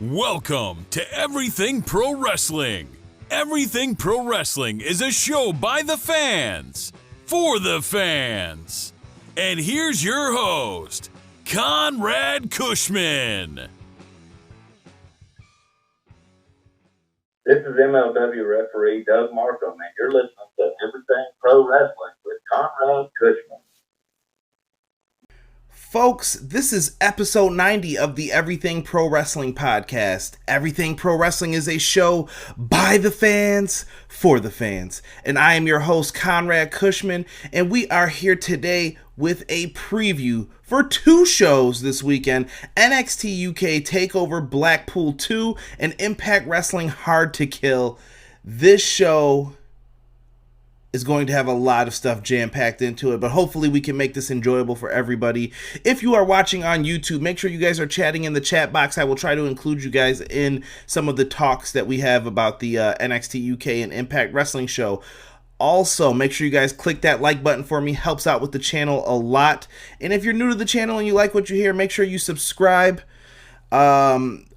Welcome to Everything Pro Wrestling. Everything Pro Wrestling is a show by the fans, for the fans. And here's your host, Conrad Cushman. This is MLW referee Doug Markham, and you're listening to Everything Pro Wrestling with Conrad Cushman. Folks, this is episode 90 of the Everything Pro Wrestling podcast. Everything Pro Wrestling is a show by the fans, for the fans. And I am your host, Conrad Cushman, and we are here today with a preview for two shows this weekend, NXT UK Takeover Blackpool 2 and Impact Wrestling Hard to Kill. This show is going to have a lot of stuff jam-packed into it, but hopefully we can make this enjoyable for everybody. If you are watching on YouTube, make sure you guys are chatting in the chat box. I will try to include you guys in some of the talks that we have about the NXT UK and Impact Wrestling show. Also, make sure you guys click that like button for me. Helps out with the channel a lot. And if you're new to the channel and you like what you hear, make sure you subscribe.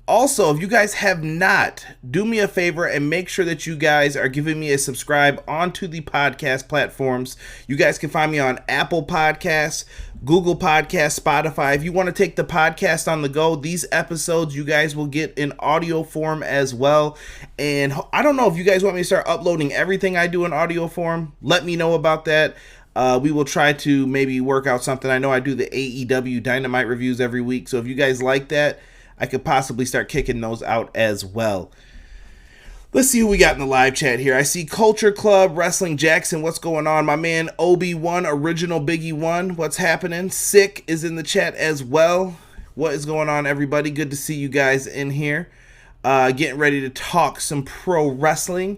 Also, if you guys have not, do me a favor and make sure that you guys are giving me a subscribe onto the podcast platforms. You guys can find me on Apple Podcasts, Google Podcasts, Spotify. If you want to take the podcast on the go, these episodes you guys will get in audio form as well. And I don't know if you guys want me to start uploading everything I do in audio form. Let me know about that. We will try to maybe work out something. I know I do the AEW Dynamite reviews every week, so if you guys like that, I could possibly start kicking those out as well. Let's see who we got in the live chat here. I see Culture Club, Wrestling Jackson. What's going on? My man Obi-Wan, Original Biggie 1. What's happening? Sick is in the chat as well. What is going on, everybody? Good to see you guys in here. Getting ready to talk some pro wrestling.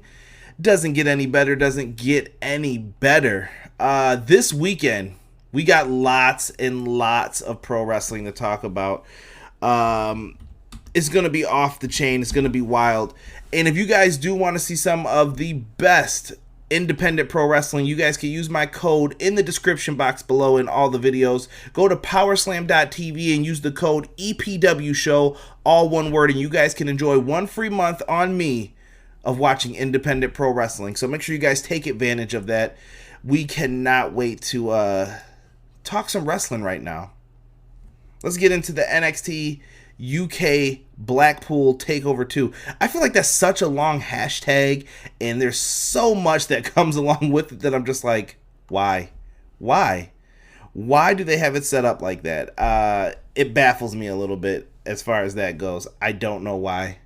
Doesn't get any better. Doesn't get any better. This weekend, we got lots and lots of pro wrestling to talk about. It's going to be off the chain. It's going to be wild. And if you guys do want to see some of the best independent pro wrestling, you guys can use my code in the description box below in all the videos. Go to powerslam.tv and use the code EPWShow, all one word, and you guys can enjoy 1 free month on me of watching independent pro wrestling. So make sure you guys take advantage of that. We cannot wait to talk some wrestling right now. Let's get into the NXT UK Blackpool Takeover 2. I feel like that's such a long hashtag, and there's so much that comes along with it that I'm just like, why? Why? Why do they have it set up like that? It baffles me a little bit as far as that goes. I don't know why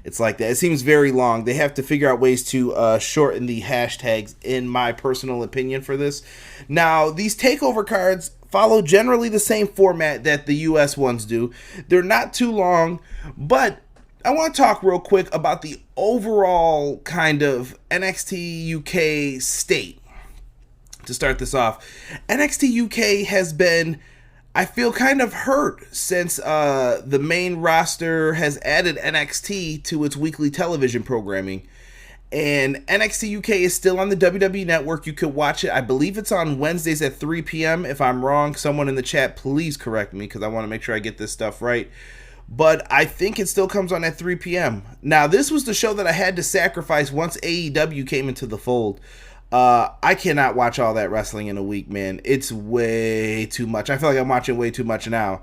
it's like that. It seems very long. They have to figure out ways to shorten the hashtags, in my personal opinion, for this. Now, these takeover cards follow generally the same format that the US ones do. They're not too long, but I want to talk real quick about the overall kind of NXT UK state. To start this off, NXT UK has been, I feel, kind of hurt since the main roster has added NXT to its weekly television programming. And NXT UK is still on the WWE Network. You could watch it. I believe it's on Wednesdays at 3 p.m. If I'm wrong, someone in the chat, please correct me, because I want to make sure I get this stuff right. But I think it still comes on at 3 p.m. Now, this was the show that I had to sacrifice once AEW came into the fold. I cannot watch all that wrestling in a week, man. It's way too much. I feel like I'm watching way too much now.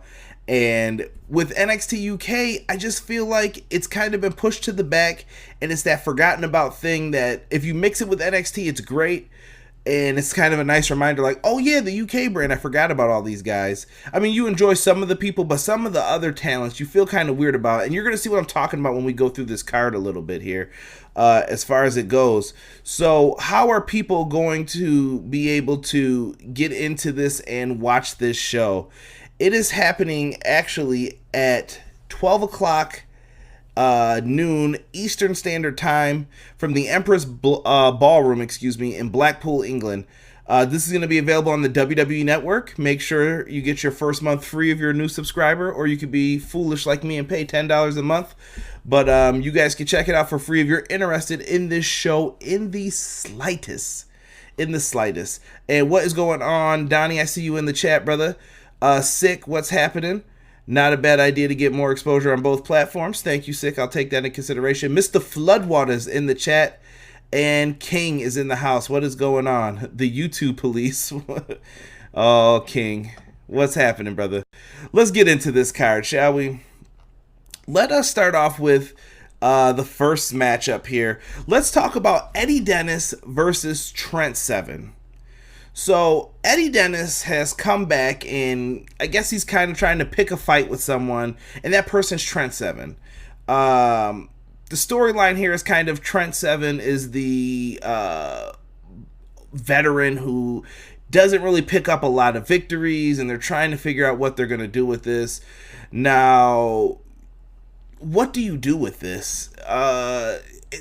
And with NXT UK, I just feel like it's kind of been pushed to the back, and it's that forgotten about thing that if you mix it with NXT, it's great. And it's kind of a nice reminder, like, oh yeah, the UK brand, I forgot about all these guys. I mean, you enjoy some of the people, but some of the other talents you feel kind of weird about. And you're going to see what I'm talking about when we go through this card a little bit here, as far as it goes. So how are people going to be able to get into this and watch this show? It is happening actually at 12 o'clock noon Eastern Standard Time from the Empress Ballroom, in Blackpool, England. This is going to be available on the WWE Network. Make sure you get your first month free if you're a new subscriber, or you could be foolish like me and pay $10 a month. But you guys can check it out for free if you're interested in this show in the slightest. And what is going on, Donnie? I see you in the chat, brother. Sick, what's happening? Not a bad idea to get more exposure on both platforms. Thank you, Sick. I'll take that into consideration. Mr. Floodwater's in the chat. And King is in the house. What is going on? The YouTube police. Oh, King. What's happening, brother? Let's get into this card, shall we? Let us start off with the first matchup here. Let's talk about Eddie Dennis versus Trent Seven. So Eddie Dennis has come back, and I guess he's kind of trying to pick a fight with someone, and that person's Trent Seven. The storyline here is kind of Trent Seven is the veteran who doesn't really pick up a lot of victories, and they're trying to figure out what they're going to do with this. Now, what do you do with this?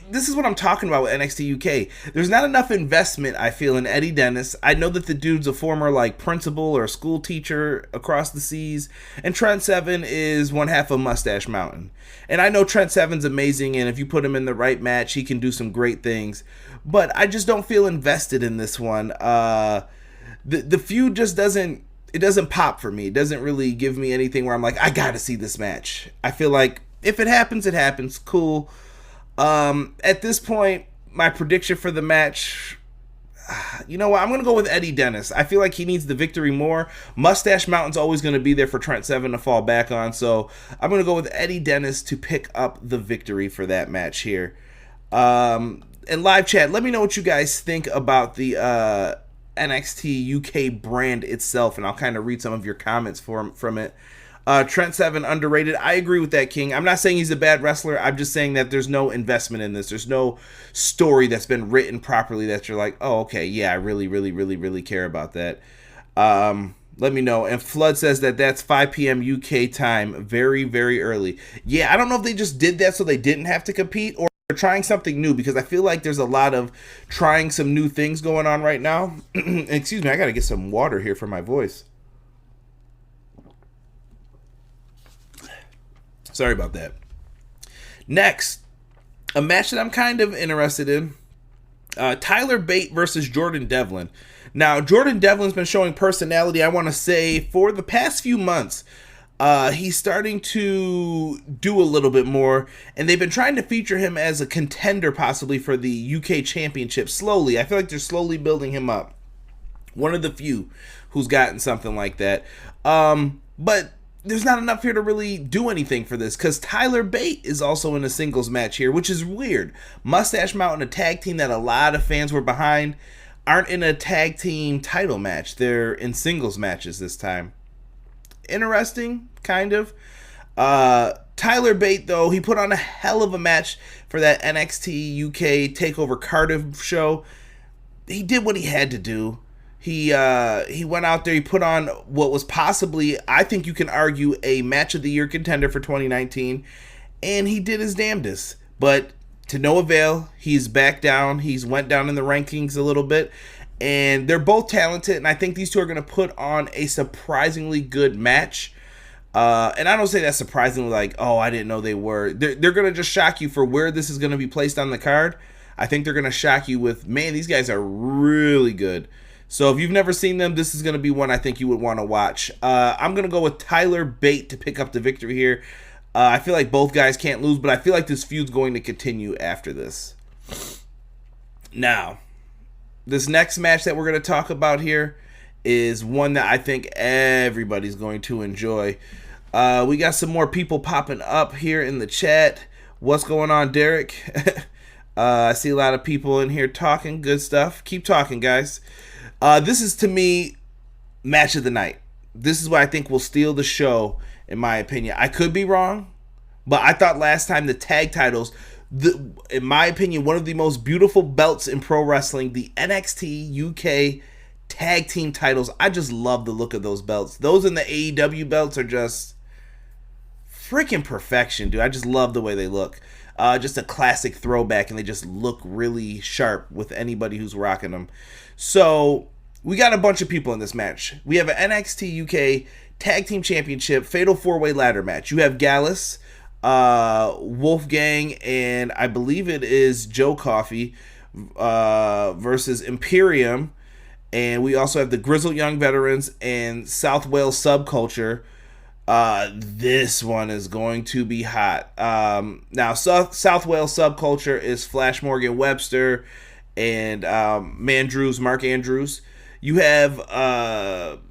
This is what I'm talking about with NXT UK. There's not enough investment, I feel, in Eddie Dennis. I know that the dude's a former principal or school teacher across the seas, and Trent Seven is one half of Mustache Mountain. And I know Trent Seven's amazing, and if you put him in the right match, he can do some great things. But I just don't feel invested in this one. The feud just doesn't pop for me. It doesn't really give me anything where I'm like, I gotta see this match. I feel like if it happens, it happens. Cool. At this point, my prediction for the match, you know what? I'm going to go with Eddie Dennis. I feel like he needs the victory more. Mustache Mountain's always going to be there for Trent Seven to fall back on, so I'm going to go with Eddie Dennis to pick up the victory for that match here. And live chat, let me know what you guys think about the NXT UK brand itself, and I'll kind of read some of your comments from it. Trent Seven underrated. I agree with that, King. I'm not saying he's a bad wrestler. I'm just saying that there's no investment in this. There's no story that's been written properly that you're like, oh, okay, yeah, I really care about that. Let me know. And Flood says that's 5 p.m. UK time, very early. Yeah, I don't know if they just did that so they didn't have to compete, or they're trying something new, because I feel like there's a lot of trying some new things going on right now. Excuse me, I gotta get some water here for my voice. Sorry about that. Next, a match that I'm kind of interested in. Tyler Bate versus Jordynne Devlin. Now, Jordynne Devlin's been showing personality, I want to say, for the past few months. He's starting to do a little bit more, and they've been trying to feature him as a contender possibly for the UK Championship slowly. I feel like they're slowly building him up. One of the few who's gotten something like that. But there's not enough here to really do anything for this, because Tyler Bate is also in a singles match here, which is weird. Mustache Mountain, a tag team that a lot of fans were behind, aren't in a tag team title match. They're in singles matches this time. Interesting, kind of. Tyler Bate, though, he put on a hell of a match for that NXT UK Takeover Cardiff show. He did what he had to do. He went out there, he put on what was possibly, I think you can argue, a match of the year contender for 2019, and he did his damnedest. But to no avail, he's back down. He's went down in the rankings a little bit, and they're both talented, and I think these two are going to put on a surprisingly good match. And I don't say that surprisingly like, oh, I didn't know they were. They're going to just shock you for where this is going to be placed on the card. I think they're going to shock you with, man, these guys are really good. So if you've never seen them, this is going to be one I think you would want to watch. I'm going to go with Tyler Bate to pick up the victory here. I feel like both guys can't lose, but I feel like this feud's going to continue after this. Now, this next match that we're going to talk about here is one that I think everybody's going to enjoy. We got some more people popping up here in the chat. What's going on, Derek? I see a lot of people in here talking. Good stuff. Keep talking, guys. This is, to me, match of the night. This is what I think will steal the show, in my opinion. I could be wrong, but I thought last time the tag titles, in my opinion, one of the most beautiful belts in pro wrestling, the NXT UK tag team titles. I just love the look of those belts. Those and the AEW belts are just freaking perfection, dude. I just love the way they look. Just a classic throwback, and they just look really sharp with anybody who's rocking them. So we got a bunch of people in this match. We have an NXT UK Tag Team Championship Fatal 4-Way Ladder match. You have Gallus, Wolfgang, and I believe it is Joe Coffey versus Imperium. And we also have the Grizzled Young Veterans and South Wales Subculture This one is going to be hot. Now, South Wales subculture is Flash Morgan Webster and Mark Andrews. You have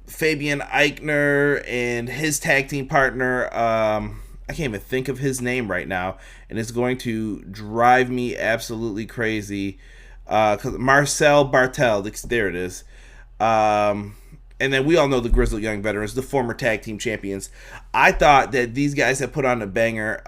Fabian Eichner and his tag team partner. I can't even think of his name right now, and it's going to drive me absolutely crazy. Marcel Bartel, there it is. And then we all know the Grizzled Young Veterans, the former tag team champions. I thought that these guys had put on a banger.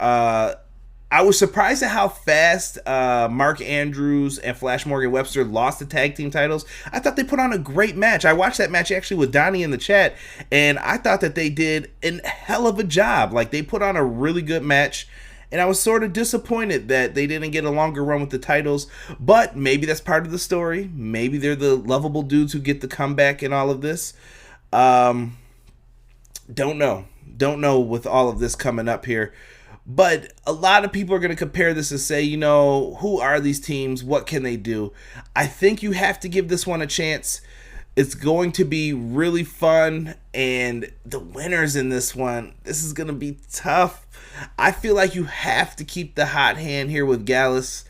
I was surprised at how fast Mark Andrews and Flash Morgan Webster lost the tag team titles. I thought they put on a great match. I watched that match actually with Donnie in the chat, and I thought that they did a hell of a job. Like, they put on a really good match, and I was sort of disappointed that they didn't get a longer run with the titles, but maybe that's part of the story. Maybe they're the lovable dudes who get the comeback in all of this. Don't know with all of this coming up here. But a lot of people are going to compare this and say, who are these teams? What can they do? I think you have to give this one a chance. It's going to be really fun. And the winners in this one, this is going to be tough. I feel like you have to keep the hot hand here with Gallus.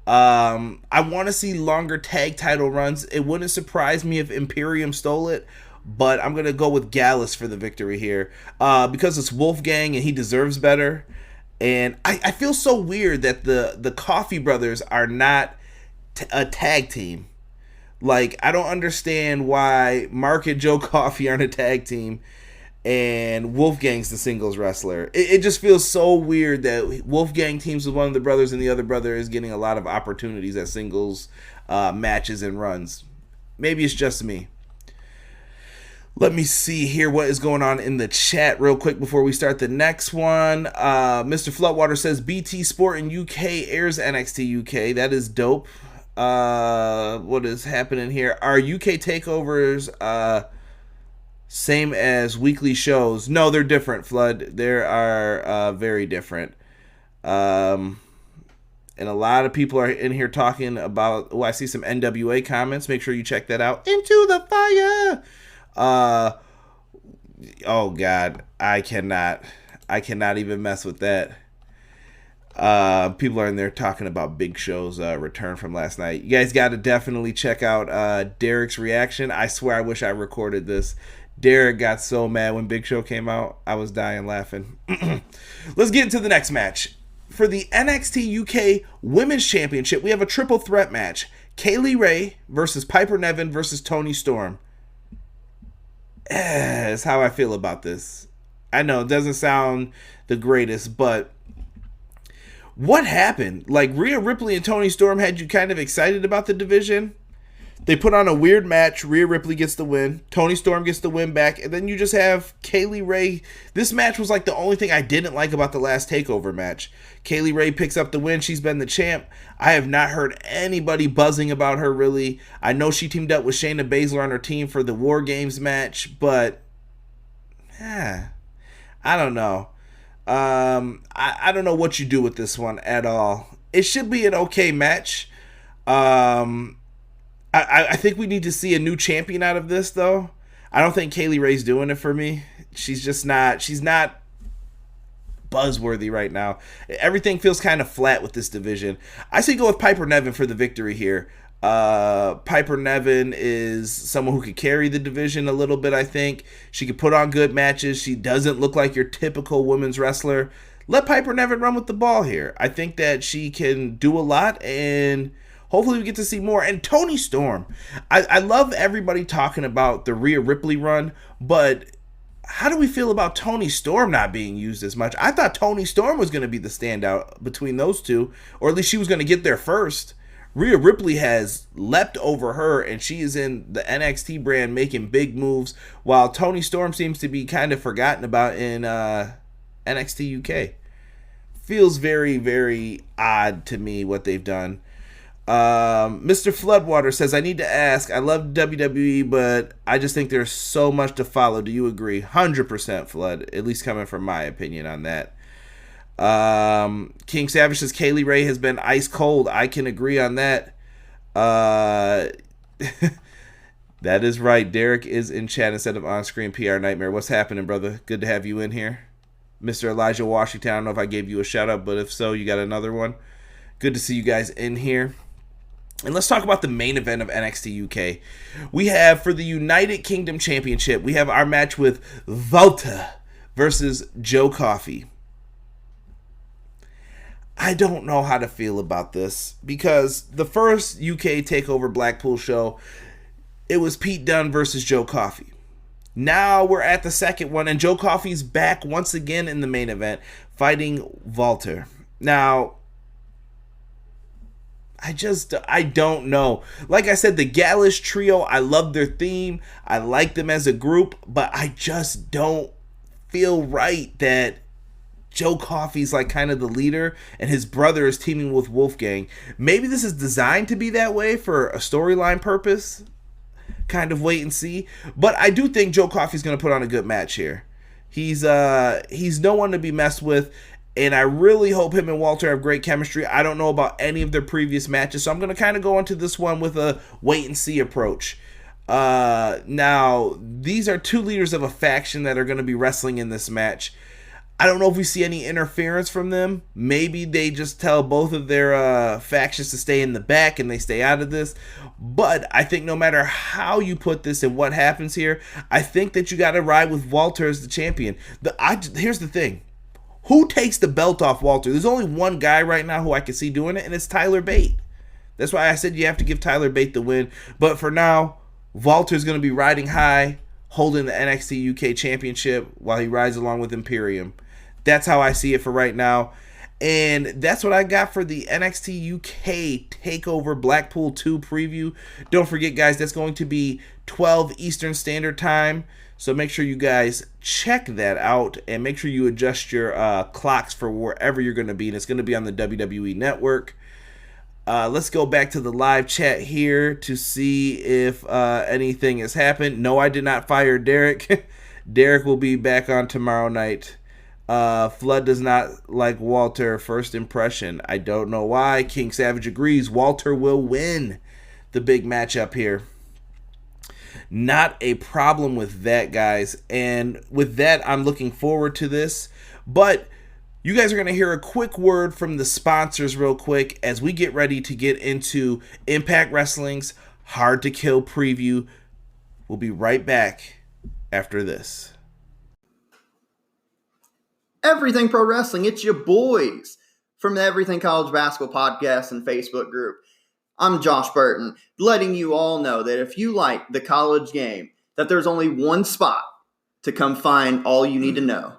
I want to see longer tag title runs. It wouldn't surprise me if Imperium stole it. But I'm going to go with Gallus for the victory here. Because it's Wolfgang and he deserves better. And I feel so weird that the Coffey brothers are not a tag team. Like, I don't understand why Mark and Joe Coffey aren't a tag team and Wolfgang's the singles wrestler. It just feels so weird that Wolfgang teams with one of the brothers and the other brother is getting a lot of opportunities at singles matches and runs. Maybe it's just me. Let me see here what is going on in the chat real quick before we start the next one. Mr. Floodwater says BT Sport in UK airs NXT UK. That is dope. What is happening here? Are UK takeovers same as weekly shows? No, they're different, Flood. They are very different. And a lot of people are in here talking about... Oh, I see some NWA comments. Make sure you check that out. Into the fire! Oh God, I cannot even mess with that. People are in there talking about Big Show's return from last night. You guys got to definitely check out Derek's reaction. I swear I wish I recorded this. Derek got so mad when Big Show came out. I was dying laughing. Let's get into the next match. For the NXT UK Women's Championship, we have a triple threat match. Kaylee Ray versus Piper Niven versus Toni Storm. That's how I feel about this. I know it doesn't sound the greatest, but what happened? Like, Rhea Ripley and Toni Storm had you kind of excited about the division. They put on a weird match. Rhea Ripley gets the win. Toni Storm gets the win back. And then you just have Kaylee Ray. This match was like the only thing I didn't like about the last TakeOver match. Kaylee Ray picks up the win. She's been the champ. I have not heard anybody buzzing about her, really. I know she teamed up with Shayna Baszler on her team for the War Games match. But, I don't know. I don't know what you do with this one at all. It should be an okay match. I think we need to see a new champion out of this, though. I don't think Kaylee Ray's doing it for me. She's not buzzworthy right now. Everything feels kind of flat with this division. I say go with Piper Niven for the victory here. Piper Niven is someone who could carry the division a little bit, I think. She could put on good matches. She doesn't look like your typical women's wrestler. Let Piper Niven run with the ball here. I think that she can do a lot, and hopefully we get to see more. And Toni Storm. I love everybody talking about the Rhea Ripley run, but how do we feel about Toni Storm not being used as much? I thought Toni Storm was going to be the standout between those two, or at least she was going to get there first. Rhea Ripley has leapt over her, and she is in the NXT brand making big moves, while Toni Storm seems to be kind of forgotten about in NXT UK. Feels very, very odd to me what they've done. Mr. Floodwater says, I need to ask, I love WWE, but I just think there's so much to follow. Do you agree? 100% Flood, at least coming from my opinion on that. King Savage says Kaylee Ray has been ice cold. I can agree on that. That is right. Derek is in chat instead of on-screen. PR Nightmare. What's happening, brother? Good to have you in here. Mr. Elijah Washington, I don't know if I gave you a shout-out, but if so, you got another one. Good to see you guys in here. And let's talk about the main event of NXT UK. We have, for the United Kingdom Championship, we have our match with Walter versus Joe Coffey. I don't know how to feel about this, because the first UK Takeover Blackpool show, it was Pete Dunne versus Joe Coffey. Now we're at the second one, and Joe Coffey's back once again in the main event, fighting Walter. Now, I don't know. Like I said, the Gallus trio, I love their theme. I like them as a group, but I just don't feel right that Joe Coffey's like kind of the leader and his brother is teaming with Wolfgang. Maybe this is designed to be that way for a storyline purpose. Kind of wait and see. But I do think Joe Coffey's going to put on a good match here. He's no one to be messed with. And I really hope him and Walter have great chemistry. I don't know about any of their previous matches, so I'm going to kind of go into this one with a wait-and-see approach. Now, these are two leaders of a faction that are going to be wrestling in this match. I don't know if we see any interference from them. Maybe they just tell both of their factions to stay in the back and they stay out of this. But I think no matter how you put this and what happens here, I think that you got to ride with Walter as the champion. Here's the thing. Who takes the belt off Walter? There's only one guy right now who I can see doing it, and it's Tyler Bate. That's why I said you have to give Tyler Bate the win. But for now, Walter's going to be riding high, holding the NXT UK Championship while he rides along with Imperium. That's how I see it for right now. And that's what I got for the NXT UK TakeOver Blackpool 2 preview. Don't forget, guys, that's going to be 12 Eastern Standard Time. So make sure you guys check that out and make sure you adjust your clocks for wherever you're going to be. And it's going to be on the WWE Network. Let's go back to the live chat here to see if anything has happened. No, I did not fire Derek. Derek will be back on tomorrow night. Flood does not like Walter. First impression. I don't know why. King Savage agrees. Walter will win the big matchup here. Not a problem with that, guys. And with that, I'm looking forward to this. But you guys are going to hear a quick word from the sponsors real quick as we get ready to get into Impact Wrestling's Hard to Kill preview. We'll be right back after this. Everything Pro Wrestling, it's your boys from the Everything College Basketball Podcast and Facebook group. I'm Josh Burton, letting you all know that if you like the college game, that there's only one spot to come find all you need to know.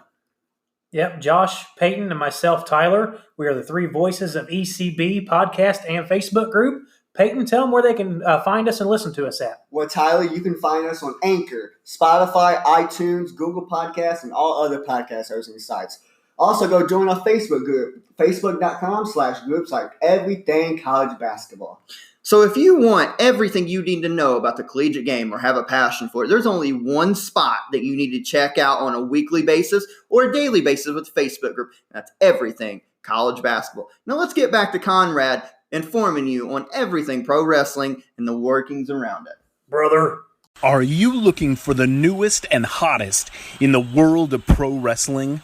Yep, Josh, Peyton, and myself, Tyler, we are the three voices of ECB podcast and Facebook group. Peyton, tell them where they can find us and listen to us at. Well, Tyler, you can find us on Anchor, Spotify, iTunes, Google Podcasts, and all other podcast hosting sites. Also, go join our Facebook group, facebook.com/groups like Everything College Basketball. So if you want everything you need to know about the collegiate game or have a passion for it, there's only one spot that you need to check out on a weekly basis or a daily basis with the Facebook group. That's Everything College Basketball. Now let's get back to Conrad informing you on everything pro wrestling and the workings around it. Brother. Are you looking for the newest and hottest in the world of pro wrestling?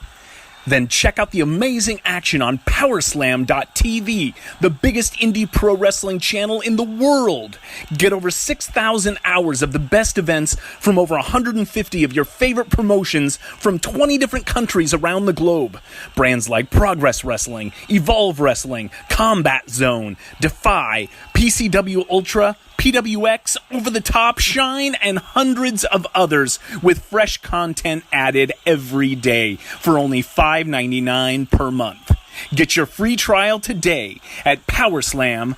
Then check out the amazing action on Powerslam.tv, the biggest indie pro wrestling channel in the world. Get over 6,000 hours of the best events from over 150 of your favorite promotions from 20 different countries around the globe. Brands like Progress Wrestling, Evolve Wrestling, Combat Zone, Defy, PCW Ultra, PWX, Over the Top, Shine, and hundreds of others with fresh content added every day for only $5.99 per month. Get your free trial today at Powerslam.tv.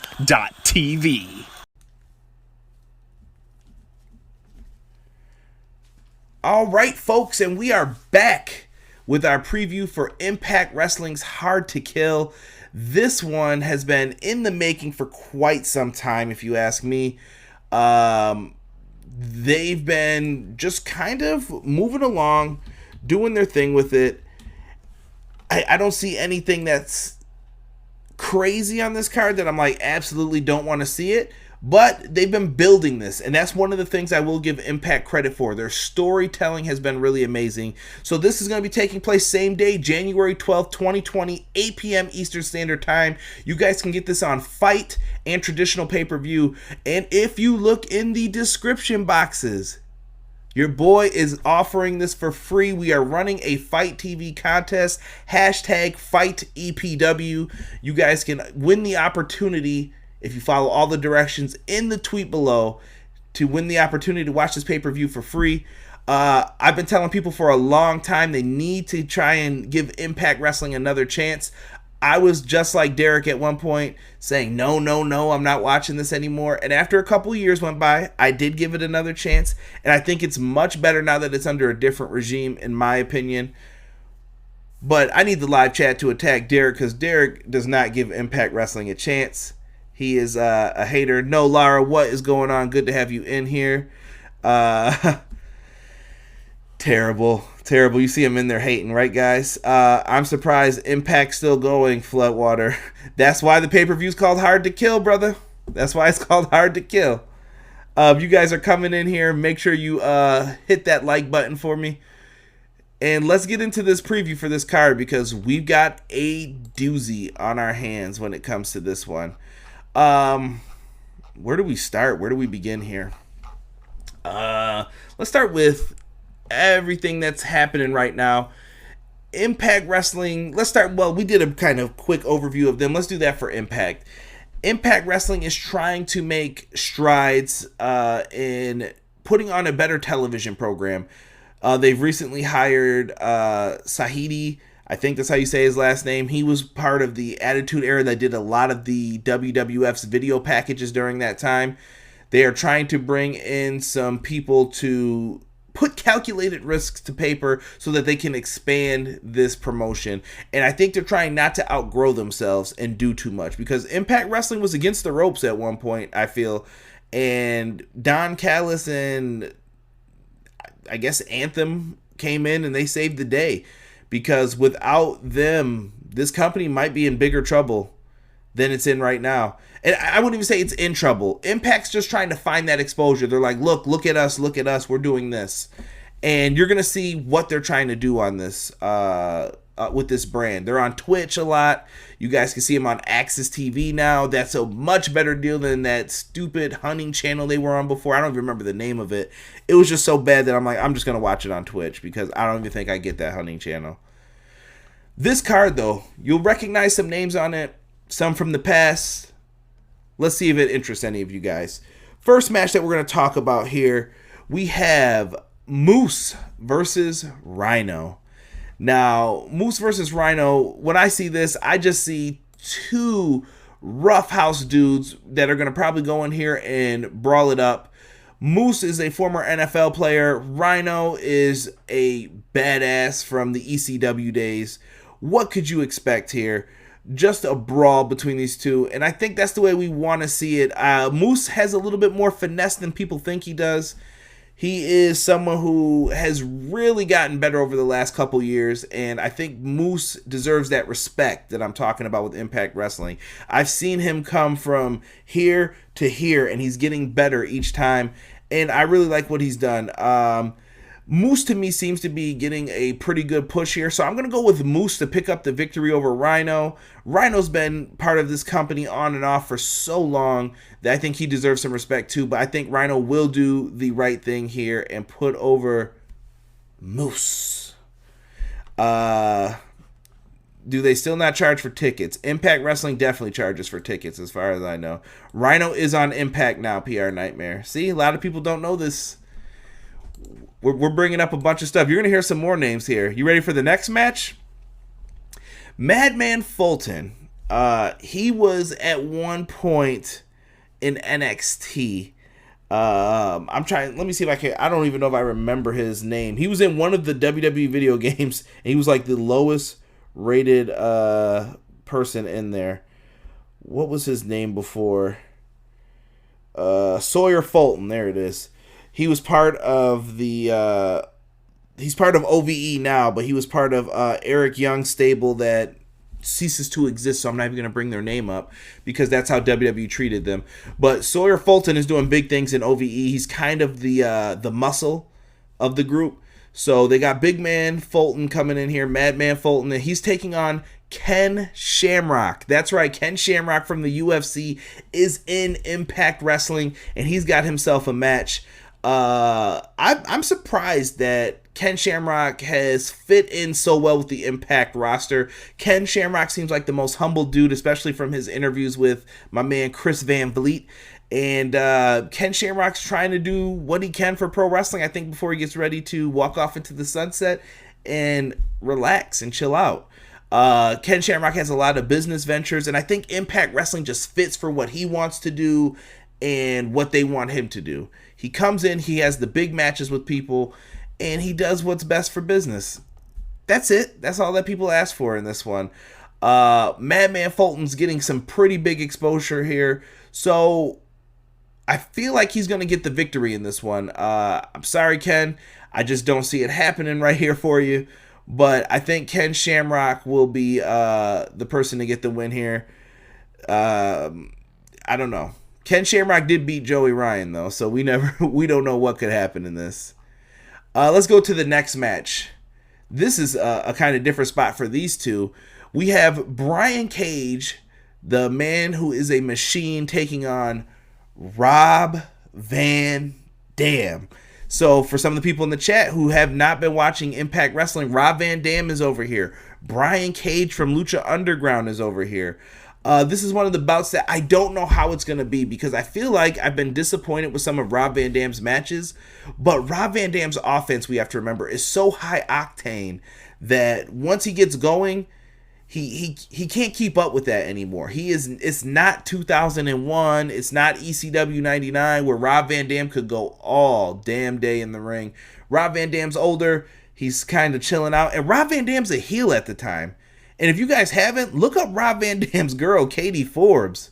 All right, folks, and we are back with our preview for Impact Wrestling's Hard to Kill. This one has been in the making for quite some time, if you ask me. They've been just kind of moving along, doing their thing with it. I don't see anything that's crazy on this card that I'm like, absolutely don't want to see it. But they've been building this, and that's one of the things I will give Impact credit for. Their storytelling has been really amazing. So this is going to be taking place same day, January 12th, 2020, 8 p.m. Eastern Standard Time. You guys can get this on Fite and traditional pay-per-view. And if you look in the description boxes, your boy is offering this for free. We are running a Fite TV contest, #FiteEPW. You guys can win the opportunity, if you follow all the directions in the tweet below, to win the opportunity to watch this pay-per-view for free. I've been telling people for a long time they need to try and give Impact Wrestling another chance. I was just like Derek at one point, saying, no, I'm not watching this anymore. And after a couple years went by, I did give it another chance. And I think it's much better now that it's under a different regime, in my opinion. But I need the live chat to attack Derek, because Derek does not give Impact Wrestling a chance. He is a hater. No, Lara, what is going on? Good to have you in here. Terrible. You see him in there hating, right, guys? I'm surprised Impact's still going, Floodwater. That's why the pay-per-view is called Hard to Kill, brother. That's why it's called Hard to Kill. If you guys are coming in here, make sure you hit that like button for me. And let's get into this preview for this card, because we've got a doozy on our hands when it comes to this one. Where do we start? Where do we begin here? Let's start with everything that's happening right now. Impact Wrestling, we did a kind of quick overview of them. Let's do that for Impact. Impact Wrestling is trying to make strides in putting on a better television program. They've recently hired Sahidi. I think that's how you say his last name. He was part of the Attitude Era that did a lot of the WWF's video packages during that time. They are trying to bring in some people to put calculated risks to paper so that they can expand this promotion. And I think they're trying not to outgrow themselves and do too much, because Impact Wrestling was against the ropes at one point, I feel. And Don Callis and I guess Anthem came in and they saved the day. Because without them, this company might be in bigger trouble than it's in right now. And I wouldn't even say it's in trouble. Impact's just trying to find that exposure. They're like, look at us, we're doing this. And you're going to see what they're trying to do on this, with this brand. They're on Twitch a lot. You guys can see them on Access TV now. That's a much better deal than that stupid hunting channel they were on before. I don't even remember the name of it. It was just so bad that I'm like, I'm just going to watch it on Twitch, because I don't even think I get that hunting channel. This card, though, you'll recognize some names on it, some from the past. Let's see if it interests any of you guys. First match that we're going to talk about here, we have Moose versus Rhino. Now, Moose versus Rhino, when I see this, I just see two roughhouse dudes that are going to probably go in here and brawl it up. Moose is a former NFL player. Rhino is a badass from the ECW days. What could you expect here? Just a brawl between these two, and I think that's the way we want to see it. Moose has a little bit more finesse than people think he does. He is someone who has really gotten better over the last couple years, and I think Moose deserves that respect that I'm talking about with Impact Wrestling. I've seen him come from here to here, and he's getting better each time, and I really like what he's done. Moose, to me, seems to be getting a pretty good push here, so I'm going to go with Moose to pick up the victory over Rhino. Rhino's been part of this company on and off for so long that I think he deserves some respect too, but I think Rhino will do the right thing here and put over Moose. Do they still not charge for tickets? Impact Wrestling definitely charges for tickets as far as I know. Rhino is on Impact now, PR Nightmare. See, a lot of people don't know this. We're bringing up a bunch of stuff. You're going to hear some more names here. You ready for the next match? Madman Fulton. He was at one point in NXT. Let me see if I can. I don't even know if I remember his name. He was in one of the WWE video games, and he was like the lowest rated person in there. What was his name before? Sawyer Fulton. There it is. He was part of he's part of OVE now, but he was part of Eric Young's stable that ceases to exist, so I'm not even going to bring their name up because that's how WWE treated them. But Sawyer Fulton is doing big things in OVE. He's kind of the muscle of the group. So they got Big Man Fulton coming in here, Madman Fulton, and he's taking on Ken Shamrock. That's right, Ken Shamrock from the UFC is in Impact Wrestling, and he's got himself a match. I'm surprised that Ken Shamrock has fit in so well with the Impact roster. Ken Shamrock seems like the most humble dude, especially from his interviews with my man Chris Van Vliet. And Ken Shamrock's trying to do what he can for pro wrestling, I think, before he gets ready to walk off into the sunset and relax and chill out. Ken Shamrock has a lot of business ventures, and I think Impact Wrestling just fits for what he wants to do and what they want him to do. He comes in, he has the big matches with people, and he does what's best for business. That's it. That's all that people ask for in this one. Madman Fulton's getting some pretty big exposure here, so I feel like he's going to get the victory in this one. I'm sorry, Ken. I just don't see it happening right here for you. But I think Ken Shamrock will be the person to get the win here. I don't know. Ken Shamrock did beat Joey Ryan, though, so we don't know what could happen in this. Let's go to the next match. This is a kind of different spot for these two. We have Brian Cage, the man who is a machine, taking on Rob Van Dam. So for some of the people in the chat who have not been watching Impact Wrestling, Rob Van Dam is over here. Brian Cage from Lucha Underground is over here. This is one of the bouts that I don't know how it's going to be because I feel like I've been disappointed with some of Rob Van Dam's matches. But Rob Van Dam's offense, we have to remember, is so high octane that once he gets going, he can't keep up with that anymore. It's not 2001. It's not ECW 99 where Rob Van Dam could go all damn day in the ring. Rob Van Dam's older. He's kind of chilling out. And Rob Van Dam's a heel at the time. And if you guys haven't, look up Rob Van Dam's girl, Katie Forbes.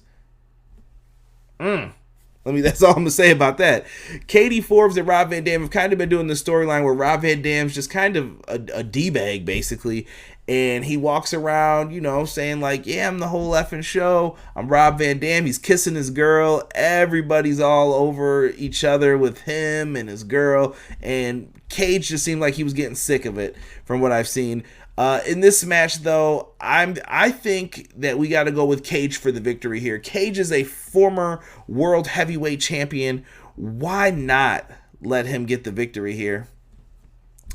That's all I'm going to say about that. Katie Forbes and Rob Van Dam have kind of been doing the storyline where Rob Van Dam's just kind of a D-bag, basically. And he walks around, saying like, yeah, I'm the whole effing show. I'm Rob Van Dam. He's kissing his girl. Everybody's all over each other with him and his girl. And Cage just seemed like he was getting sick of it from what I've seen. In this match, though, I think that we got to go with Cage for the victory here. Cage is a former world heavyweight champion. Why not let him get the victory here?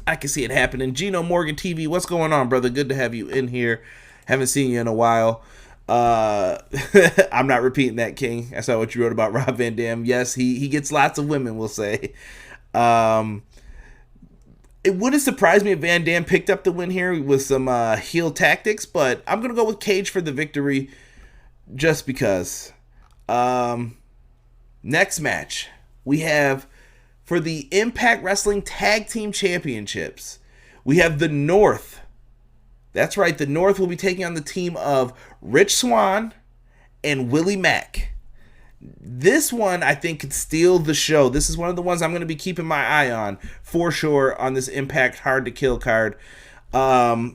I can see it happening. Gino Morgan TV, what's going on, brother? Good to have you in here. Haven't seen you in a while. I'm not repeating that, King. I saw what you wrote about Rob Van Dam. Yes, he gets lots of women, we'll say. It wouldn't surprise me if Van Dam picked up the win here with some heel tactics, but I'm going to go with Cage for the victory just because. Next match, we have for the Impact Wrestling Tag Team Championships, we have the North. That's right, the North will be taking on the team of Rich Swann and Willie Mack. This one, I think, could steal the show. This is one of the ones I'm going to be keeping my eye on, for sure, on this Impact Hard to Kill card. I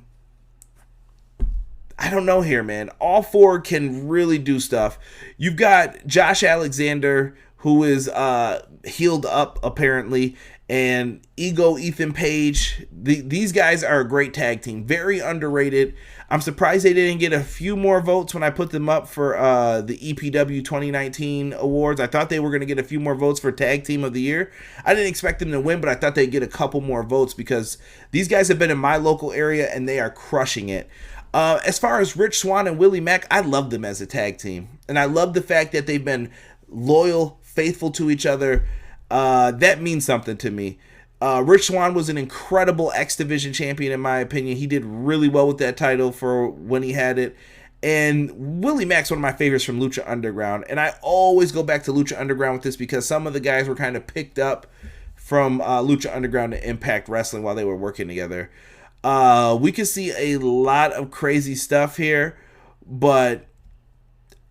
don't know here, man. All four can really do stuff. You've got Josh Alexander, who is healed up, apparently, and Ego Ethan Page. These guys are a great tag team. Very underrated. I'm surprised they didn't get a few more votes when I put them up for the EPW 2019 awards. I thought they were going to get a few more votes for Tag Team of the Year. I didn't expect them to win, but I thought they'd get a couple more votes because these guys have been in my local area and they are crushing it. As far as Rich Swann and Willie Mack, I love them as a tag team. And I love the fact that they've been loyal, faithful to each other. That means something to me. Rich Swann was an incredible X Division champion, in my opinion. He did really well with that title for when he had it. And Willie Mack's one of my favorites from Lucha Underground. And I always go back to Lucha Underground with this because some of the guys were kind of picked up from Lucha Underground to Impact Wrestling while they were working together. We could see a lot of crazy stuff here, but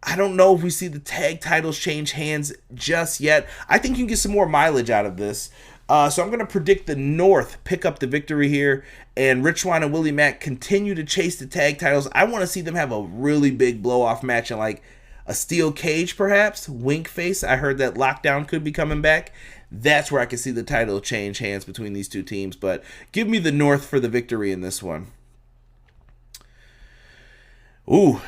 I don't know if we see the tag titles change hands just yet. I think you can get some more mileage out of this. So I'm going to predict the North pick up the victory here, and Rich Swann and Willie Mack continue to chase the tag titles. I want to see them have a really big blow-off match in like a steel cage, perhaps. Wink face. I heard that Lockdown could be coming back. That's where I can see the title change hands between these two teams. But give me the North for the victory in this one. Ooh,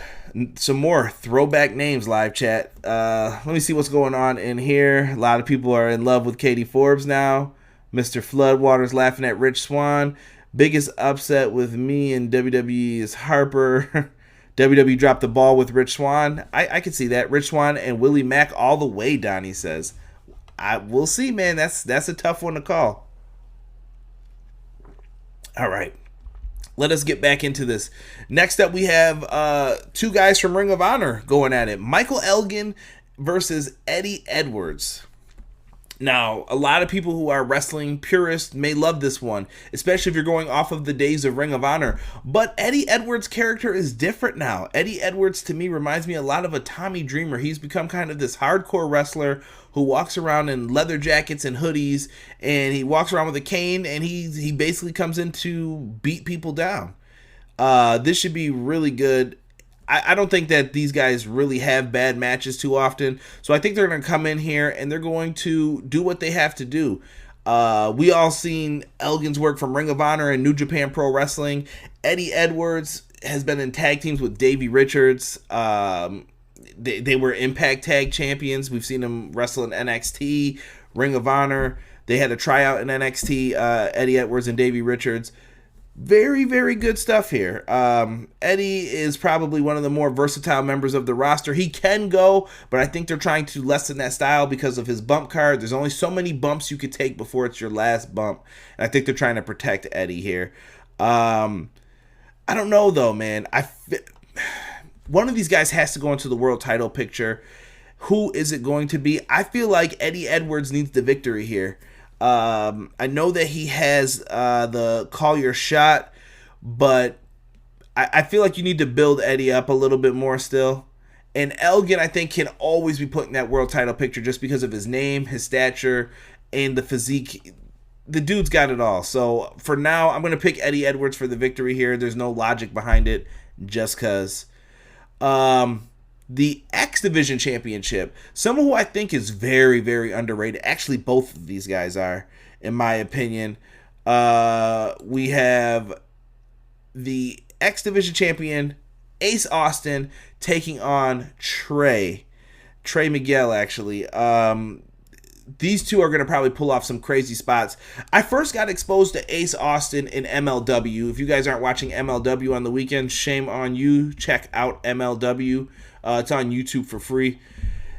some more throwback names, live chat. Let me see what's going on in here. A lot of people are in love with Katie Forbes now. Mr. Floodwater's laughing at Rich Swann. Biggest upset with me and WWE is Harper. WWE dropped the ball with Rich Swann. I can see that. Rich Swann and Willie Mack all the way, Donnie says. We'll see, man. That's a tough one to call. All right. Let us get back into this. Next up, we have two guys from Ring of Honor going at it. Michael Elgin versus Eddie Edwards. Now, a lot of people who are wrestling purists may love this one, especially if you're going off of the days of Ring of Honor. But Eddie Edwards' character is different now. Eddie Edwards, to me, reminds me a lot of a Tommy Dreamer. He's become kind of this hardcore wrestler who walks around in leather jackets and hoodies, and he walks around with a cane, and he basically comes in to beat people down. This should be really good. I don't think that these guys really have bad matches too often, so I think they're going to come in here and they're going to do what they have to do. We all seen Elgin's work from Ring of Honor and New Japan Pro Wrestling. Eddie Edwards has been in tag teams with Davey Richards. They were Impact Tag Champions. We've seen them wrestle in NXT, Ring of Honor. They had a tryout in NXT, Eddie Edwards and Davey Richards. Very, very good stuff here. Eddie is probably one of the more versatile members of the roster. He can go, but I think they're trying to lessen that style because of his bump card. There's only so many bumps you could take before it's your last bump. And I think they're trying to protect Eddie here. I don't know, though, man. One of these guys has to go into the world title picture. Who is it going to be? I feel like Eddie Edwards needs the victory here. I know that he has the call your shot, but I feel like you need to build Eddie up a little bit more still. And Elgin, I think, can always be put in that world title picture just because of his name, his stature, and the physique. The dude's got it all. So for now, I'm going to pick Eddie Edwards for the victory here. There's no logic behind it, just because. The X Division Championship, someone who I think is very, very underrated. Actually, both of these guys are, in my opinion. We have the X Division Champion, Ace Austin, taking on Trey Miguel, actually. These two are going to probably pull off some crazy spots. I first got exposed to Ace Austin in MLW. If you guys aren't watching MLW on the weekend, shame on you. Check out MLW. It's on YouTube for free.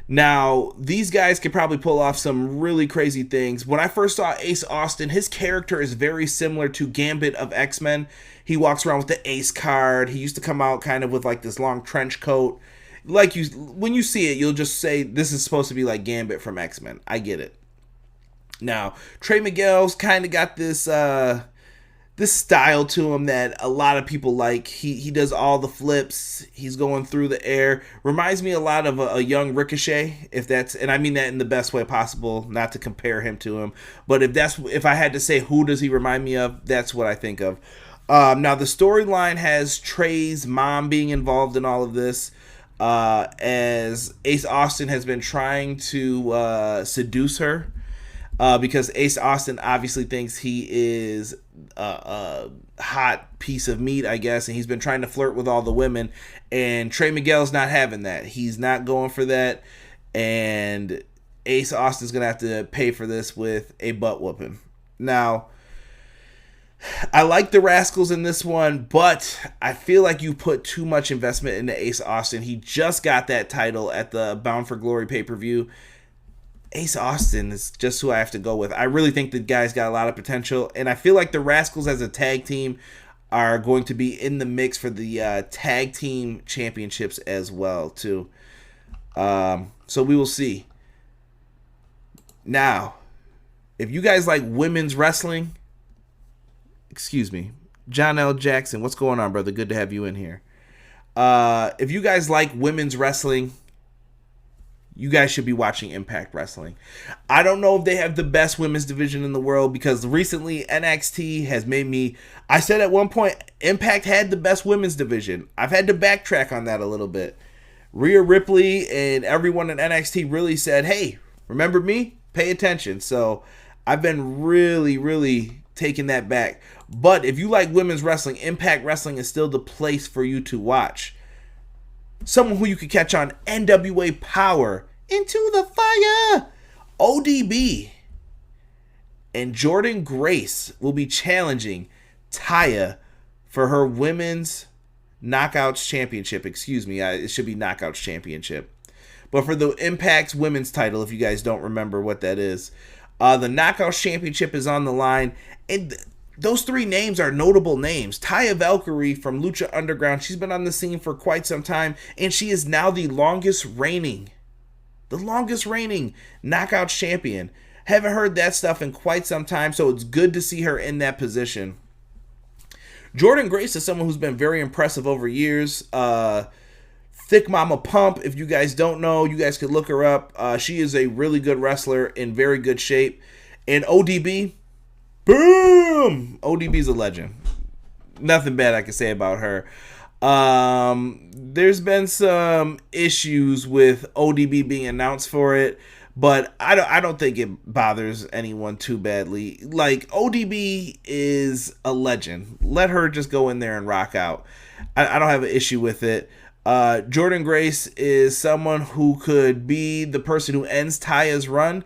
Now, these guys could probably pull off some really crazy things. When I first saw Ace Austin, his character is very similar to Gambit of X-Men. He walks around with the Ace card. He used to come out kind of with like this long trench coat. When you see it, you'll just say, this is supposed to be like Gambit from X-Men. I get it. Now, Trey Miguel's kind of got this this style to him that a lot of people like. He does all the flips. He's going through the air. Reminds me a lot of a young Ricochet, and I mean that in the best way possible, not to compare him to him. But if I had to say who does he remind me of, that's what I think of. Now, the storyline has Trey's mom being involved in all of this, as Ace Austin has been trying to seduce her. Because Ace Austin obviously thinks he is a hot piece of meat, I guess, and he's been trying to flirt with all the women, and Trey Miguel's not having that. He's not going for that, and Ace Austin's going to have to pay for this with a butt whooping. Now, I like the Rascals in this one, but I feel like you put too much investment into Ace Austin. He just got that title at the Bound for Glory pay-per-view. Ace Austin is just who I have to go with. I really think the guy's got a lot of potential, and I feel like the Rascals as a tag team are going to be in the mix for the tag team championships as well, too. So we will see. Now, if you guys like women's wrestling, excuse me, John L. Jackson, what's going on, brother? Good to have you in here. If you guys like women's wrestling, you guys should be watching Impact Wrestling. I don't know if they have the best women's division in the world, because recently NXT has made me... I said at one point, Impact had the best women's division. I've had to backtrack on that a little bit. Rhea Ripley and everyone in NXT really said, hey, remember me? Pay attention. So I've been really taking that back. But if you like women's wrestling, Impact Wrestling is still the place for you to watch. Someone who you could catch on NWA Power, Into the Fire, ODB, and Jordynne Grace will be challenging Taya for her Women's Knockouts Championship. Excuse me, it should be Knockouts Championship. But for the Impact's women's title, if you guys don't remember what that is, the Knockouts Championship is on the line. And those three names are notable names. Taya Valkyrie from Lucha Underground. She's been on the scene for quite some time, and she is now the longest reigning Knockouts champion. Haven't heard that stuff in quite some time, so it's good to see her in that position. Jordynne Grace is someone who's been very impressive over years. Thick Mama Pump, if you guys don't know, you guys could look her up. She is a really good wrestler in very good shape. And ODB, boom! ODB's a legend. Nothing bad I can say about her. There's been some issues with ODB being announced for it, but I don't think it bothers anyone too badly. Like, ODB is a legend. Let her just go in there and rock out. I don't have an issue with it. Jordynne Grace is someone who could be the person who ends Taya's run.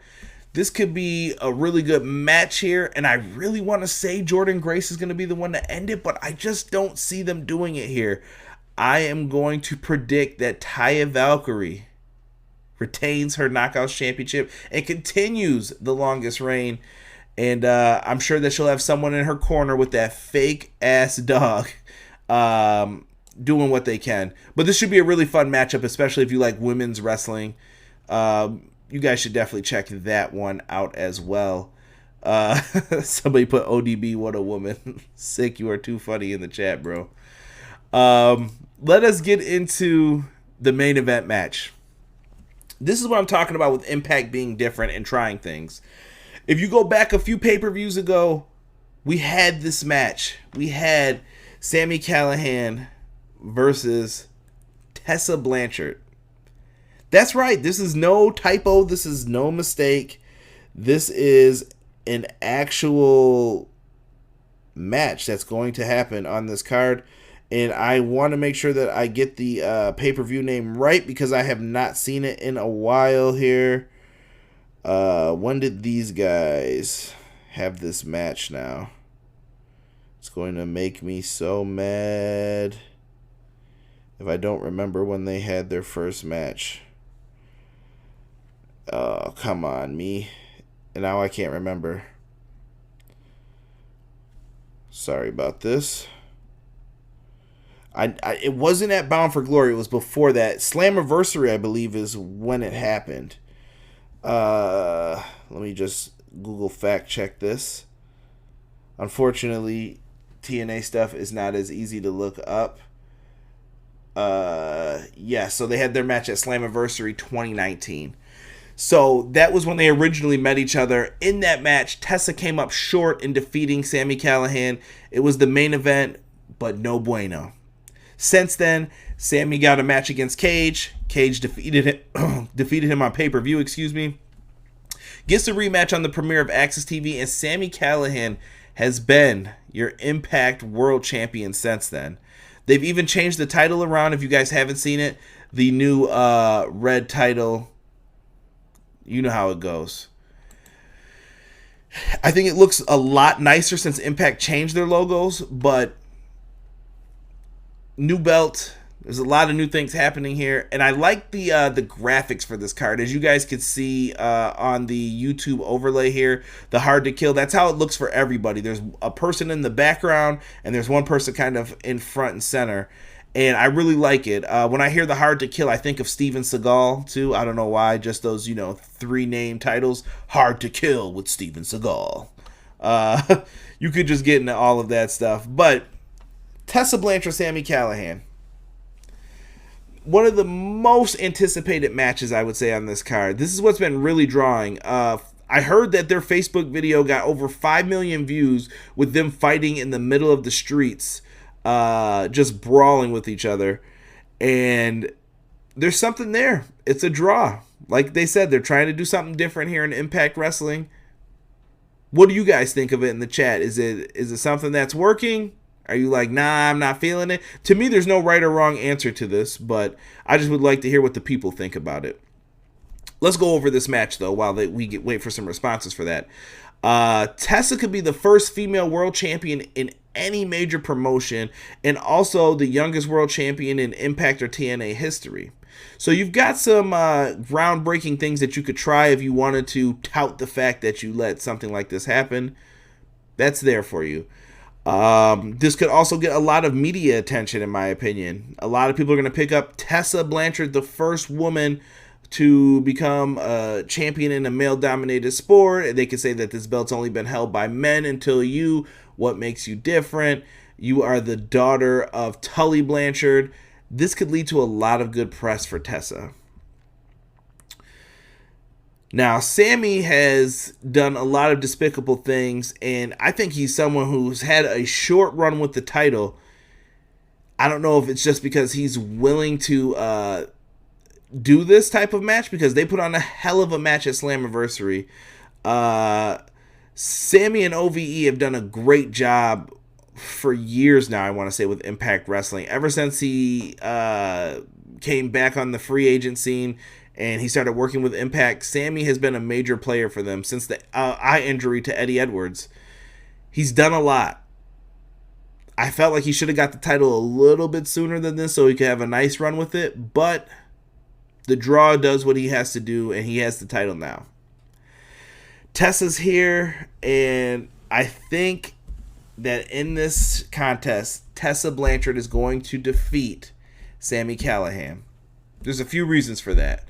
This could be a really good match here, and I really want to say Jordynne Grace is going to be the one to end it, but I just don't see them doing it here. I am going to predict that Taya Valkyrie retains her Knockouts Championship and continues the longest reign, and I'm sure that she'll have someone in her corner with that fake-ass dog doing what they can. But this should be a really fun matchup, especially if you like women's wrestling. You guys should definitely check that one out as well. Somebody put ODB, what a woman. Sick, you are too funny in the chat, bro. Let us get into the main event match. This is what I'm talking about with Impact being different and trying things. If you go back a few pay-per-views ago, we had this match. We had Sami Callihan versus Tessa Blanchard. That's right. This is no typo. This is no mistake. This is an actual match that's going to happen on this card. And I want to make sure that I get the pay-per-view name right, because I have not seen it in a while here. When did these guys have this match now? It's going to make me so mad if I don't remember when they had their first match. Oh, come on, me. And now I can't remember. Sorry about this. It wasn't at Bound for Glory. It was before that. Slammiversary, I believe, is when it happened. Let me just Google fact check this. Unfortunately, TNA stuff is not as easy to look up. Yeah, so they had their match at Slammiversary 2019. So that was when they originally met each other. In that match, Tessa came up short in defeating Sami Callihan. It was the main event, but no bueno. Since then, Sami got a match against Cage. Cage defeated him on pay-per-view, Gets a rematch on the premiere of Access TV, and Sami Callihan has been your Impact World Champion since then. They've even changed the title around, if you guys haven't seen it. The new red title. You know how it goes. I think it looks a lot nicer since Impact changed their logos, but new belt. There's a lot of new things happening here, and I like the graphics for this card. As you guys can see on the YouTube overlay here, the hard to kill, that's how it looks for everybody. There's a person in the background, and there's one person kind of in front and center, and I really like it. When I hear the hard to kill, I think of Steven Seagal too. I don't know why, just those, 3 name titles. Hard to Kill with Steven Seagal. You could just get into all of that stuff, but Tessa Blanchard, Sami Callihan. one of the most anticipated matches, I would say, on this card. This is what's been really drawing. I heard that their Facebook video got over 5 million views with them fighting in the middle of the streets, just brawling with each other. And there's something there. It's a draw. Like they said, they're trying to do something different here in Impact Wrestling. What do you guys think of it in the chat? Is it something that's working? Are you like, nah, I'm not feeling it? To me, there's no right or wrong answer to this, but I just would like to hear what the people think about it. Let's go over this match, though, while we wait for some responses for that. Tessa could be the first female world champion in any major promotion, and also the youngest world champion in Impact or TNA history. So you've got some groundbreaking things that you could try if you wanted to tout the fact that you let something like this happen. That's there for you. This could also get a lot of media attention, in my opinion. A lot of people are going to pick up Tessa Blanchard, the first woman to become a champion in a male-dominated sport. They could say that this belt's only been held by men until you. What makes you different? You are the daughter of Tully Blanchard. This could lead to a lot of good press for Tessa. Now, Sami has done a lot of despicable things, and I think he's someone who's had a short run with the title. I don't know if it's just because he's willing to do this type of match, because they put on a hell of a match at Slammiversary. Sami and OVE have done a great job for years now, I want to say, with Impact Wrestling. Ever since he came back on the free agent scene and he started working with Impact, Sami has been a major player for them since the eye injury to Eddie Edwards. He's done a lot. I felt like he should have got the title a little bit sooner than this so he could have a nice run with it, but the draw does what he has to do, and he has the title now. Tessa's here, and I think that in this contest, Tessa Blanchard is going to defeat Sami Callihan. There's a few reasons for that.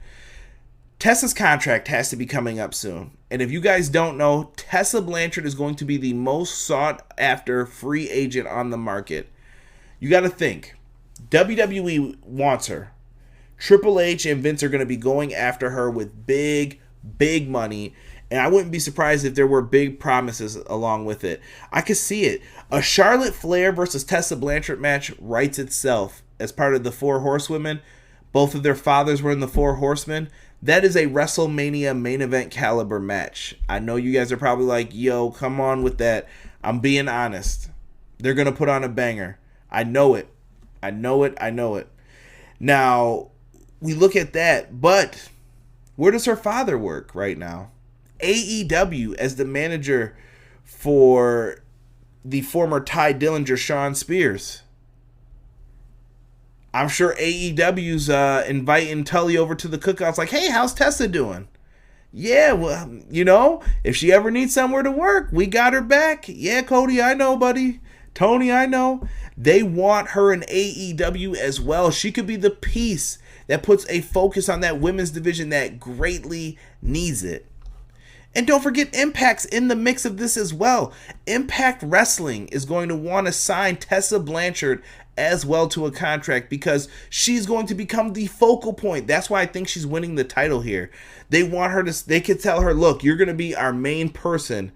Tessa's contract has to be coming up soon. And if you guys don't know, Tessa Blanchard is going to be the most sought after free agent on the market. You got to think, WWE wants her. Triple H and Vince are going to be going after her with big, big money. And I wouldn't be surprised if there were big promises along with it. I could see it. A Charlotte Flair versus Tessa Blanchard match writes itself as part of the Four Horsewomen. Both of their fathers were in the Four Horsemen. That is a WrestleMania main event caliber match. I know you guys are probably like, yo, come on with that. I'm being honest. They're going to put on a banger. I know it. I know it. I know it. Now, we look at that, but where does her father work right now? AEW as the manager for the former Ty Dillinger, Shawn Spears. I'm sure AEW's inviting Tully over to the cookouts like, hey, how's Tessa doing? Yeah, well, you know, if she ever needs somewhere to work, we got her back. Yeah, Cody, I know, buddy. Toni, I know. They want her in AEW as well. She could be the piece that puts a focus on that women's division that greatly needs it. And don't forget, Impact's in the mix of this as well. Impact Wrestling is going to want to sign Tessa Blanchard as well to a contract because she's going to become the focal point. That's why I think she's winning the title here. They want her to, they could tell her, look, you're going to be our main person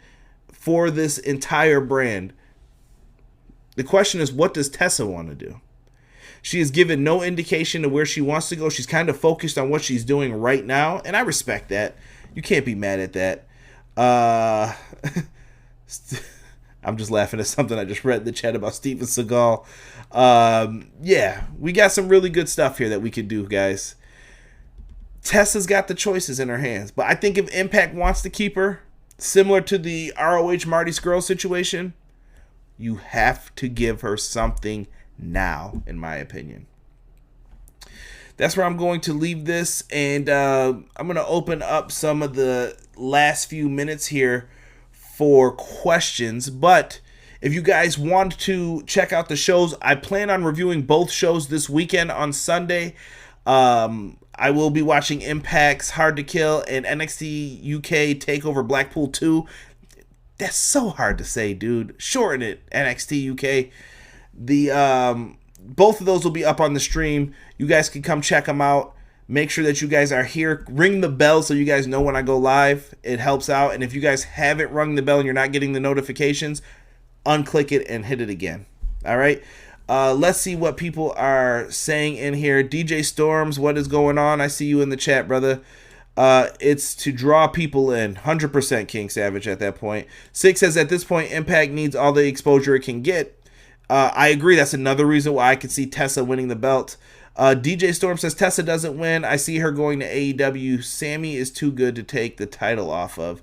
for this entire brand. The question is, what does Tessa want to do? She has given no indication of where she wants to go. She's kind of focused on what she's doing right now, and I respect that. You can't be mad at that. I'm just laughing at something I just read in the chat about Steven Seagal. Yeah, we got some really good stuff here that we could do, guys. Tessa's got the choices in her hands, but I think if Impact wants to keep her, similar to the ROH Marty Scurll situation, you have to give her something now, in my opinion. That's where I'm going to leave this, and I'm going to open up some of the last few minutes here for questions. But if you guys want to check out the shows, I plan on reviewing both shows this weekend on Sunday. I will be watching Impact's Hard to Kill and NXT UK Takeover Blackpool 2. That's so hard to say, dude. Shorten it, NXT UK. both of those will be up on the stream. You guys can come check them out. Make sure that you guys are here. Ring the bell so you guys know when I go live. It helps out. And if you guys haven't rung the bell and you're not getting the notifications, unclick it and hit it again. All right. Let's see what people are saying in here. DJ Storms, what is going on? I see you in the chat, brother. It's to draw people in. 100% King Savage at that point. Six says at this point, Impact needs all the exposure it can get. I agree. That's another reason why I could see Tessa winning the belt. DJ Storm says Tessa doesn't win. I see her going to AEW. Sami is too good to take the title off of.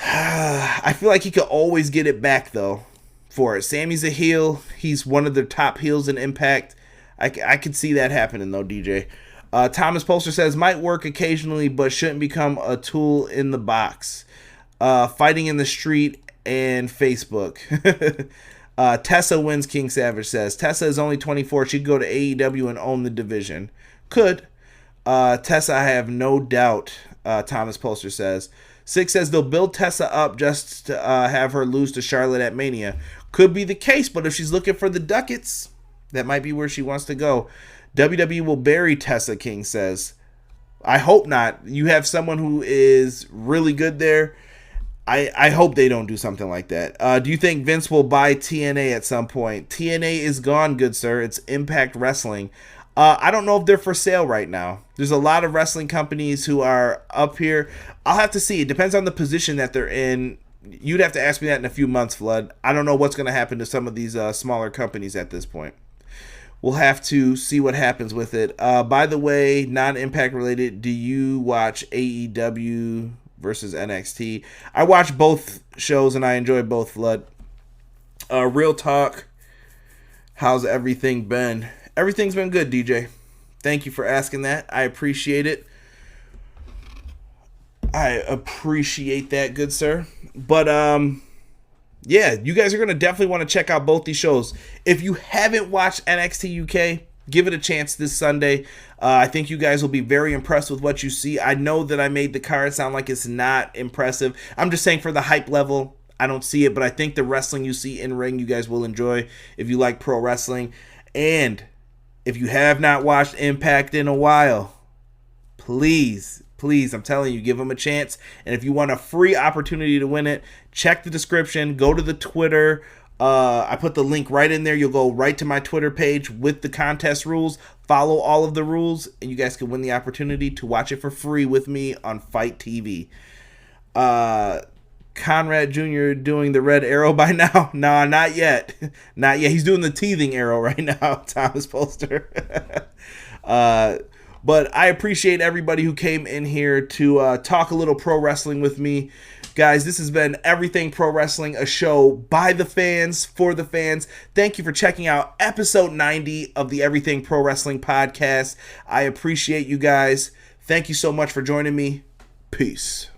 I feel like he could always get it back, though, for it. Sami's a heel. He's one of the top heels in Impact. I could see that happening, though, DJ. Thomas Polster says, might work occasionally, but shouldn't become a tool in the box. Fighting in the street and Facebook. Tessa wins, King Savage says. Tessa is only 24. She'd go to AEW and own the division. Could. Tessa, I have no doubt, Thomas Polster says. Six says they'll build Tessa up just to have her lose to Charlotte at Mania. Could be the case, but if she's looking for the ducats, that might be where she wants to go. WWE will bury Tessa, King says. I hope not. You have someone who is really good there. I hope they don't do something like that. Do you think Vince will buy TNA at some point? TNA is gone, good sir. It's Impact Wrestling. I don't know if they're for sale right now. There's a lot of wrestling companies who are up here. I'll have to see. It depends on the position that they're in. You'd have to ask me that in a few months, Flood. I don't know what's going to happen to some of these smaller companies at this point. We'll have to see what happens with it. By the way, non-Impact related, do you watch AEW versus NXT? I watch both shows and I enjoy both, Flood. Real talk, how's everything been? Everything's been good, DJ. Thank you for asking that. I appreciate it. I appreciate that, good sir. But yeah, you guys are going to definitely want to check out both these shows. If you haven't watched NXT UK, give it a chance this Sunday. I think you guys will be very impressed with what you see. I know that I made the card sound like it's not impressive. I'm just saying for the hype level, I don't see it. But I think the wrestling you see in ring, you guys will enjoy if you like pro wrestling. And if you have not watched Impact in a while, please, I'm telling you, give them a chance. And if you want a free opportunity to win it, check the description. Go to the Twitter. I put the link right in there. You'll go right to my Twitter page with the contest rules. Follow all of the rules, and you guys can win the opportunity to watch it for free with me on Fite TV. Conrad Jr. doing the red arrow by now? Nah, not yet. Not yet. He's doing the teething arrow right now, Thomas Polster. But I appreciate everybody who came in here to talk a little pro wrestling with me. Guys, this has been Everything Pro Wrestling, a show by the fans, for the fans. Thank you for checking out episode 90 of the Everything Pro Wrestling podcast. I appreciate you guys. Thank you so much for joining me. Peace.